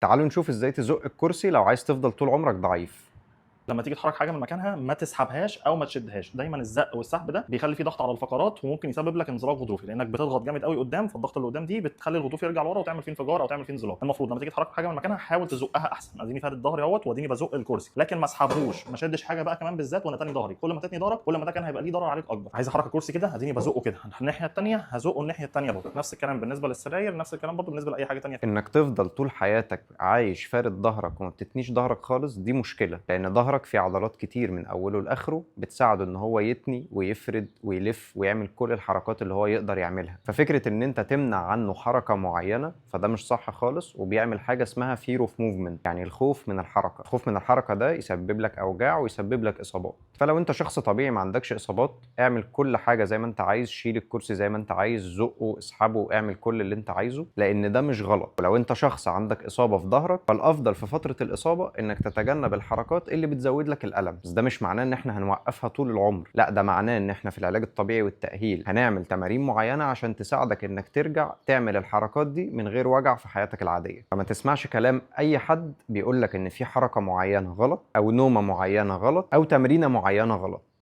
تعالوا نشوف ازاي تزق الكرسي لو عايز تفضل طول عمرك ضعيف. لما تيجي تحرك حاجه من مكانها ما تسحبهاش او ما تشدهاش. دايما الزق والسحب ده بيخلي فيه ضغط على الفقرات وممكن يسبب لك انزلاق غضروفي، لانك بتضغط جامد قوي قدام، فالضغط اللي قدام دي بتخلي الغضروف يرجع لورا وتعمل فيه انفجار او تعمل فيه انزلاق. المفروض لما تيجي تحرك حاجه من مكانها حاول تزقها احسن. اديني فارد ظهري اهوت واديني بزق الكرسي، لكن ما اسحبهوش، ما شدش حاجه بقى كمان بالذات وانا تاني ظهري. كل ما تتني ظهرك كل ما ده كان هيبقى ليه ضرر عليك اكبر. عايز احرك الكرسي كده اديني بزقه كده، الناحيه الثانيه هزقه الناحيه الثانيه برضه. نفس الكلام بالنسبه للسراير، نفس الكلام برضه بالنسبه لاي حاجه ثانيه. انك تفضل طول حياتك عايش فارد ظهرك وما بتتنيش ظهرك خالص دي مشكله، لان ظهرك فيه عضلات كتير من اوله لاخره بتساعده ان هو يتني ويفرد ويلف ويعمل كل الحركات اللي هو يقدر يعملها. ففكره ان انت تمنع عنه حركه معينه فده مش صح خالص، وبيعمل حاجه اسمها fear of movement، يعني الخوف من الحركه. الخوف من الحركه ده يسبب لك اوجاع ويسبب لك اصابات. فلو انت شخص طبيعي ما عندكش اصابات اعمل كل حاجه زي ما انت عايز، شيل الكرسي زي ما انت عايز، زقه، اسحبه، اعمل كل اللي انت عايزه، لان ده مش غلط. ولو انت شخص عندك اصابه في ظهرك فالافضل في فتره الاصابه انك تتجنب الحركات اللي بتزود لك الالم. بس ده مش معناه ان احنا هنوقفها طول العمر، لا، ده معناه ان احنا في العلاج الطبيعي والتاهيل هنعمل تمارين معينه عشان تساعدك انك ترجع تعمل الحركات دي من غير وجع في حياتك العاديه. فما تسمعش كلام اي حد بيقول لك ان في حركه معينه غلط او نومه معينه غلط او تمرينه معينه غلط.